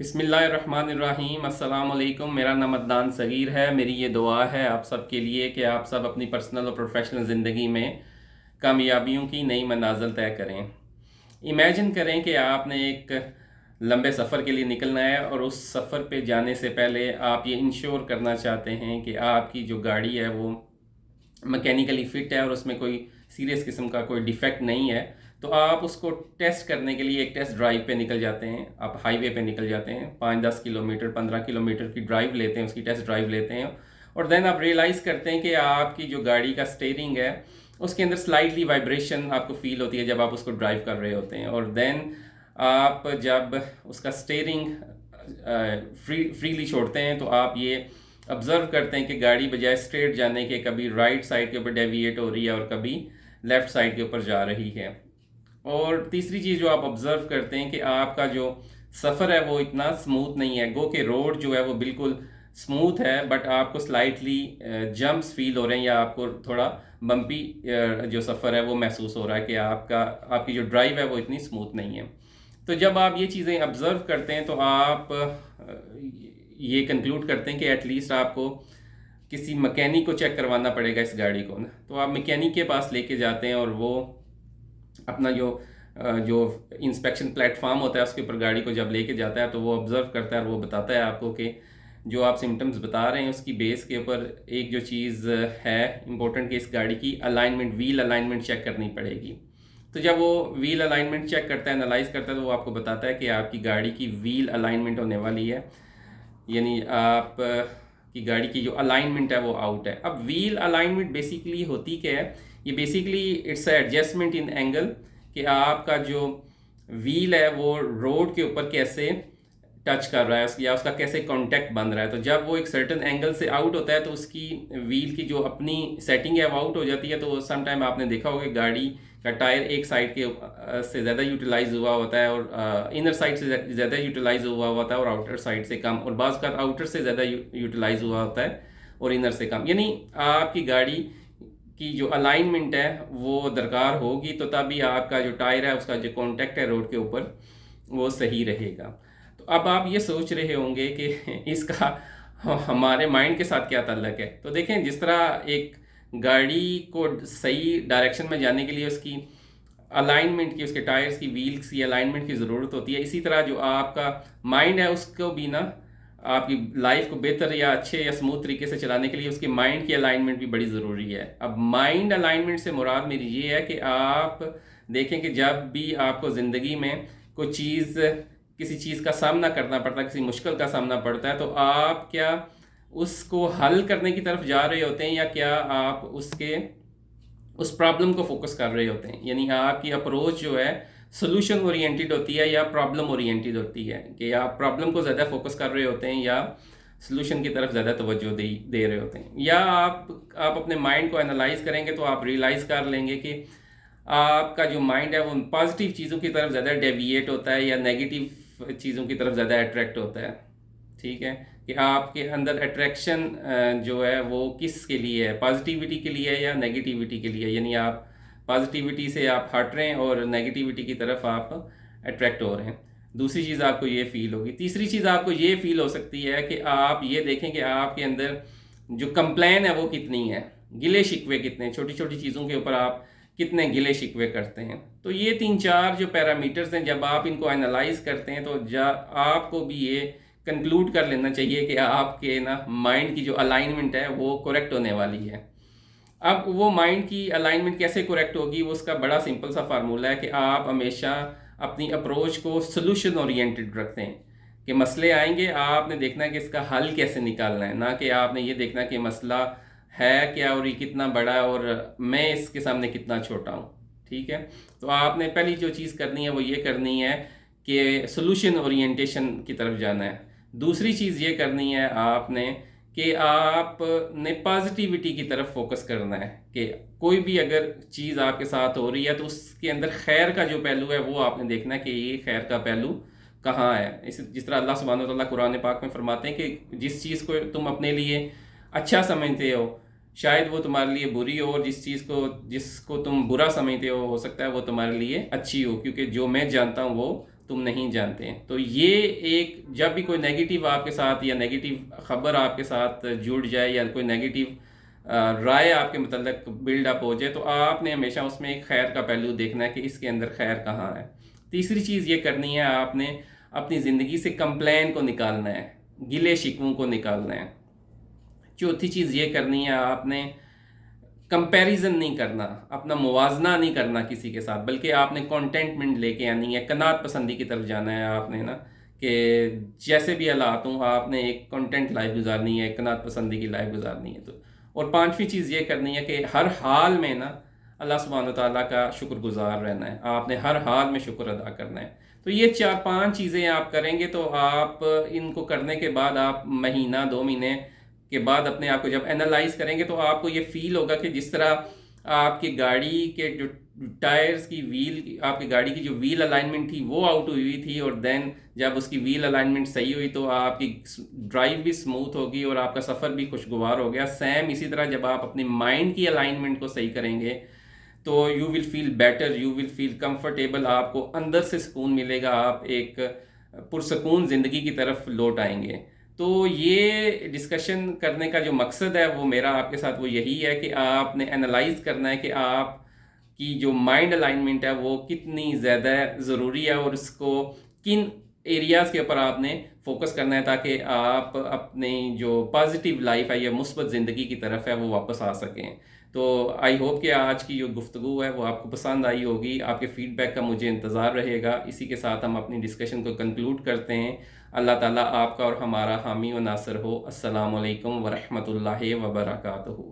बिस्मिल्लाहिर्रहमानिर्रहीम अस्सलाम वालेकुम। मेरा नाम अदनान सगीर है। मेरी ये दुआ है आप सब के लिए कि आप सब अपनी पर्सनल और प्रोफेशनल ज़िंदगी में कामयाबियों की नई मनाज़िल तय करें। इमेजिन करें कि आपने एक लंबे सफ़र के लिए निकलना है और उस सफ़र पे जाने से पहले आप ये इंश्योर करना चाहते हैं कि आपकी जो गाड़ी है वो मैकेनिकली फ़िट है और उसमें कोई सीरियस किस्म का कोई डिफेक्ट नहीं है। तो आप उसको टेस्ट करने के लिए एक टेस्ट ड्राइव पे निकल जाते हैं। आप हाईवे पे निकल जाते हैं, 5-10 किलोमीटर 15 किलोमीटर की ड्राइव लेते हैं, उसकी टेस्ट ड्राइव लेते हैं और देन आप रियलाइज़ करते हैं कि आपकी जो गाड़ी का स्टीयरिंग है उसके अंदर स्लाइटली वाइब्रेशन आपको फील होती है जब आप उसको ड्राइव कर रहे होते हैं। और देन आप जब उसका स्टीयरिंग फ्रीली छोड़ते हैं तो आप ये ऑब्ज़र्व करते हैं कि गाड़ी बजाय स्ट्रेट जाने के कभी राइट साइड के ऊपर डेविएट हो रही है और कभी लेफ़्ट साइड के ऊपर जा रही है। और तीसरी चीज़ जो आप ऑब्ज़र्व करते हैं कि आपका जो सफ़र है वो इतना स्मूथ नहीं है। गो के रोड जो है वो बिल्कुल स्मूथ है, बट आपको स्लाइटली जंप्स फ़ील हो रहे हैं या आपको थोड़ा बम्पी जो सफ़र है वो महसूस हो रहा है कि आपकी जो ड्राइव है वो इतनी स्मूथ नहीं है। तो जब आप ये चीज़ें ऑब्ज़र्व करते हैं तो आप ये कंक्लूड करते हैं कि एटलीस्ट आपको किसी मैकेनिक को चेक करवाना पड़ेगा इस गाड़ी को ना। तो आप मैकेनिक के पास लेके जाते हैं और वो अपना जो इंस्पेक्शन प्लेटफॉर्म होता है उसके ऊपर गाड़ी को जब लेके जाता है तो वो ऑब्ज़र्व करता है और वो बताता है आपको कि जो आप सिम्टम्स बता रहे हैं उसकी बेस के ऊपर एक जो चीज़ है इम्पोर्टेंट कि इस गाड़ी की अलाइनमेंट, व्हील अलाइनमेंट चेक करनी पड़ेगी। तो जब वो व्हील अलाइनमेंट चेक करता है, एनालाइज करता है, तो वो आपको बताता है कि आपकी गाड़ी की व्हील अलाइनमेंट होने वाली है, यानी आप की गाड़ी की जो अलाइनमेंट है वो आउट है। अब व्हील अलाइनमेंट बेसिकली होती क्या है? ये basically it's adjustment in angle कि आपका जो व्हील है वो रोड के ऊपर कैसे टच कर रहा है या उसका कैसे कांटेक्ट बन रहा है। तो जब वो एक सर्टेन एंगल से आउट होता है तो उसकी व्हील की जो अपनी सेटिंग है वो आउट हो जाती है। तो सम टाइम आपने देखा होगा कि गाड़ी का टायर एक साइड के से ज़्यादा यूटिलाइज हुआ होता है और इनर साइड से ज़्यादा यूटिलाइज हुआ होता है और आउटर साइड से कम, और बाज़ का आउटर से ज़्यादा यूटिलाइज हुआ होता है और इनर से कम। यानी आपकी गाड़ी की जो अलाइनमेंट है वो दरकार होगी तो तभी आपका जो टायर है उसका जो कॉन्टेक्ट है रोड के ऊपर वो सही रहेगा। तो अब आप ये सोच रहे होंगे कि इसका हमारे माइंड के साथ क्या ताल्लुक है। तो देखें, जिस तरह एक गाड़ी को सही डायरेक्शन में जाने के लिए उसकी अलाइनमेंट की, उसके टायर्स की, व्हील्स की अलाइनमेंट की ज़रूरत होती है, इसी तरह जो आपका माइंड है उसको भी ना आपकी लाइफ को बेहतर या अच्छे या स्मूथ तरीके से चलाने के लिए उसके माइंड की अलाइनमेंट भी बड़ी ज़रूरी है। अब माइंड अलाइनमेंट से मुराद मेरी ये है कि आप देखें कि जब भी आपको ज़िंदगी में कोई चीज़, किसी चीज़ का सामना करना पड़ता है, किसी मुश्किल का सामना पड़ता है, तो आप क्या उसको हल करने की तरफ जा रहे होते हैं या क्या आप उस प्रॉब्लम को फोकस कर रहे होते हैं। यानी आपकी अप्रोच जो है सोल्यूशन ओरिएंटेड होती है या प्रॉब्लम ओरिएंटेड होती है, कि आप प्रॉब्लम को ज़्यादा फोकस कर रहे होते हैं या सोल्यूशन की तरफ ज़्यादा तवज्जो दे रहे होते हैं। या आप अपने माइंड को एनालाइज करेंगे तो आप रियलाइज़ कर लेंगे कि आपका जो माइंड है वो पॉजिटिव चीज़ों की तरफ ज़्यादा डेविएट होता है या नेगेटिव चीज़ों की तरफ ज़्यादा अट्रैक्ट होता है। ठीक है, कि आपके अंदर अट्रैक्शन जो है वो किस के लिए है, पॉजिटिविटी के लिए है या नेगेटिविटी के लिए। यानी आप पॉजिटिविटी से आप हट रहे हैं और नेगेटिविटी की तरफ आप अट्रैक्ट हो रहे हैं। दूसरी चीज़ आपको ये फील होगी। तीसरी चीज़ आपको ये फील हो सकती है कि आप ये देखें कि आपके अंदर जो कंप्लेन है वो कितनी है, गिले शिकवे कितने हैं, छोटी छोटी चीज़ों के ऊपर आप कितने गिले शिकवे करते हैं। तो ये 3-4 जो पैरामीटर्स हैं, जब आप इनको एनालाइज करते हैं तो आपको भी ये कंक्लूड कर लेना चाहिए कि आपके ना माइंड की जो अलाइनमेंट है वो करेक्ट होने वाली है। अब वो माइंड की अलाइनमेंट कैसे करेक्ट होगी, वो उसका बड़ा सिंपल सा फार्मूला है कि आप हमेशा अपनी अप्रोच को सोल्यूशन ओरिएंटेड रखते हैं। कि मसले आएंगे, आपने देखना है कि इसका हल कैसे निकालना है, ना कि आपने ये देखना कि मसला है क्या और ये कितना बड़ा है और मैं इसके सामने कितना छोटा हूँ। ठीक है, तो आपने पहली जो चीज़ करनी है वो ये करनी है कि सोल्यूशन ओरिएंटेशन की तरफ जाना है। दूसरी चीज़ ये करनी है आपने कि आपने पॉजिटिविटी की तरफ फोकस करना है कि कोई भी अगर चीज़ आपके साथ हो रही है तो उसके अंदर खैर का जो पहलू है वो आपने देखना है कि ये खैर का पहलू कहाँ है। जिस तरह अल्लाह सुब्हानहू व तआला कुरान पाक में फरमाते हैं कि जिस चीज़ को तुम अपने लिए अच्छा समझते हो शायद वो तुम्हारे लिए बुरी हो, और जिसको तुम बुरा समझते हो सकता है वो तुम्हारे लिए अच्छी हो, क्योंकि जो मैं जानता हूँ वो तुम नहीं जानते। तो ये एक, जब भी कोई नेगेटिव आपके साथ या नेगेटिव ख़बर आपके साथ जुड़ जाए या कोई नेगेटिव राय आपके मतलब बिल्डअप हो जाए, तो आपने हमेशा उसमें एक खैर का पहलू देखना है कि इसके अंदर खैर कहाँ है। तीसरी चीज़ ये करनी है, आपने अपनी ज़िंदगी से कंप्लेन को निकालना है, गिले शिकवों को निकालना है। चौथी चीज़ ये करनी है, आपने कंपैरिजन नहीं करना, अपना मुवाजना नहीं करना किसी के साथ, बल्कि आपने कंटेंटमेंट लेके आनी है, कनात पसंदी की तरफ जाना है आपने ना, कि जैसे भी हालात हों आपने एक कंटेंट लाइफ गुजारनी है, कनात पसंदी की लाइफ गुजारनी है। तो और पांचवी चीज़ ये करनी है कि हर हाल में ना अल्लाह सुब्हानहू व तआला का शुक्रगुजार रहना है, आपने हर हाल में शुक्र अदा करना है। तो ये 4-5 चीज़ें आप करेंगे तो आप इनको करने के बाद आप महीना 2 महीने के बाद अपने आप को जब एनालाइज करेंगे तो आपको ये फील होगा कि जिस तरह आपकी गाड़ी के जो टायर्स की व्हील, आपकी गाड़ी की जो व्हील अलाइनमेंट थी वो आउट हुई थी, और देन जब उसकी व्हील अलाइनमेंट सही हुई तो आपकी ड्राइव भी स्मूथ होगी और आपका सफ़र भी खुशगवार हो गया। सेम इसी तरह जब आप अपनी माइंड की अलाइनमेंट को सही करेंगे तो you will feel better, you will feel comfortable, आपको अंदर से सुकून मिलेगा, आप एक पुरसकून ज़िंदगी की तरफ लौट आएंगे। तो ये डिस्कशन करने का जो मकसद है वो मेरा आपके साथ वो यही है कि आपने एनालाइज करना है कि आप की जो माइंड अलाइनमेंट है वो कितनी ज़्यादा ज़रूरी है, और उसको किन एरियाज़ के ऊपर आपने फोकस करना है ताकि आप अपनी जो पॉजिटिव लाइफ है या मुस्बत ज़िंदगी की तरफ है वो वापस आ सकें। तो आई होप कि आज की जो गुफ्तगू है वो आपको पसंद आई होगी। आपके फीडबैक का मुझे इंतज़ार रहेगा। इसी के साथ हम अपनी डिस्कशन को कंक्लूड करते हैं। अल्लाह ताला आपका और हमारा हामी व नासिर हो। अस्सलामु अलैकुम व रहमतुल्लाहि व बरकातुहू।